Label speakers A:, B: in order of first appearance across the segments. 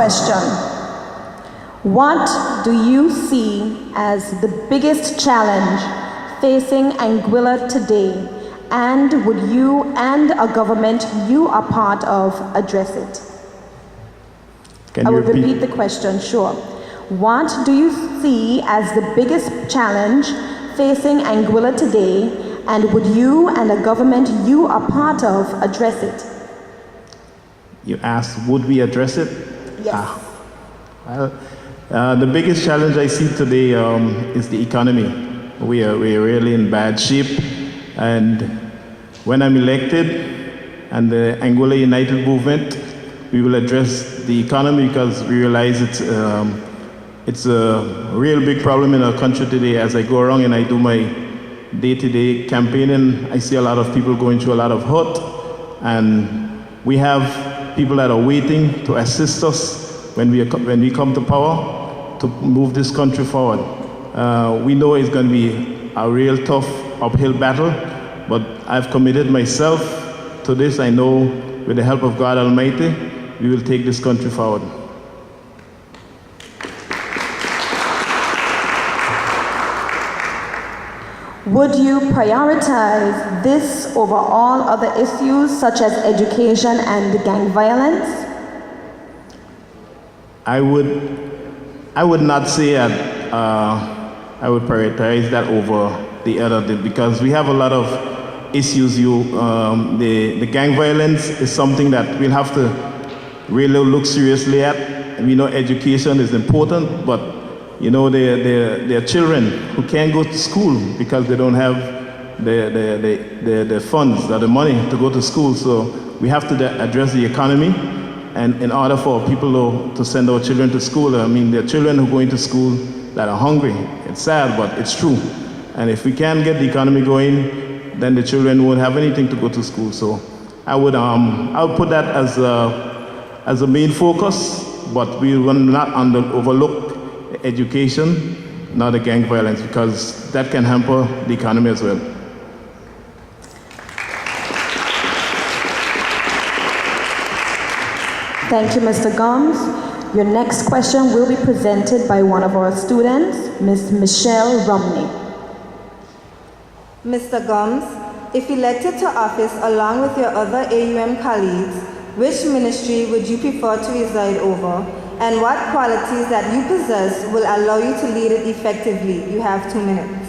A: question. What do you see as the biggest challenge facing Anguilla today, and would you and a government you are part of address it? I will repeat the question, sure. What do you see as the biggest challenge facing Anguilla today, and would you and a government you are part of address it?
B: You asked, would we address it?
A: Yes.
B: The biggest challenge I see today is the economy. We're really in bad shape, and when I'm elected and the Anguilla United movement, we will address the economy because we realize it's a real big problem in our country today. As I go around and I do my day-to-day campaigning, I see a lot of people going through a lot of hurt, and we have people that are waiting to assist us when we come to power to move this country forward. We know it's going to be a real tough uphill battle, but I've committed myself to this. I know with the help of God Almighty, we will take this country forward.
A: Would you prioritize this over all other issues such as education and gang violence?
B: I would not say that I would prioritize that over the other, because we have a lot of issues. The gang violence is something that we'll have to really look seriously at. And we know education is important, but you know, there are children who can't go to school because they don't have the funds or the money to go to school. So we have to address the economy, and in order for people to send our children to school. I mean, there are children who are going to school that are hungry. It's sad, but it's true. And if we can't get the economy going, then the children won't have anything to go to school. So I would put that as a main focus, but we will not overlook education, not the gang violence, because that can hamper the economy as well.
A: Thank you, Mr. Gomes. Your next question will be presented by one of our students, Ms. Michelle Romney.
C: Mr. Gomes, if elected to office along with your other AUM colleagues, which ministry would you prefer to reside over? And what qualities that you possess will allow you to lead it effectively? You have 2 minutes.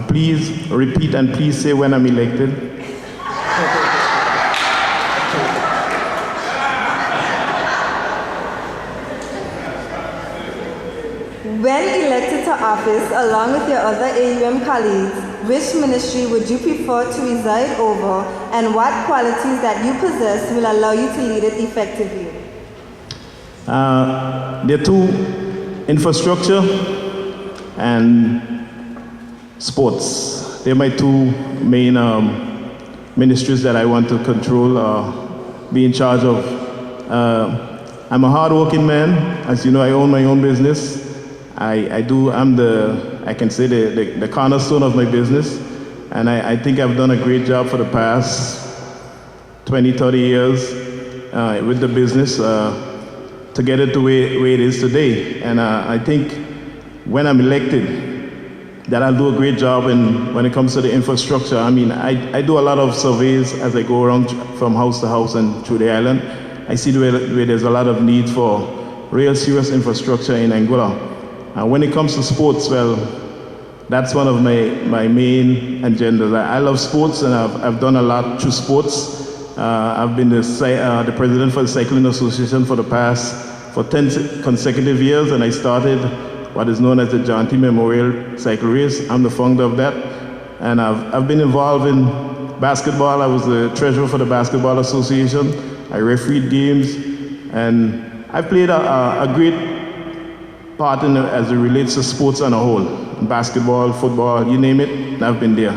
B: Please repeat, and please say when I'm elected.
C: When elected to office along with your other AUM colleagues, which ministry would you prefer to reside over? And what qualities that you possess will allow you to lead it effectively?
B: There are two: infrastructure and sports. They're my two main ministries that I want to control, be in charge of. I'm a hardworking man. As you know, I own my own business. I can say the cornerstone of my business, and I think I've done a great job for the past 20, 30 years with the business to get it the way it is today. And I think when I'm elected, that I'll do a great job when it comes to the infrastructure. I mean, I do a lot of surveys as I go around from house to house and through the island. I see where there's a lot of need for real serious infrastructure in Anguilla. When it comes to sports, well, that's one of my main agendas. I love sports, and I've done a lot through sports. I've been the president for the Cycling Association for 10 consecutive years, and I started what is known as the John T. Memorial Cycle Race. I'm the founder of that, and I've been involved in basketball. I was the treasurer for the Basketball Association. I refereed games, and I played a great part as it relates to sports on a whole. Basketball, football, you name it, I've been there.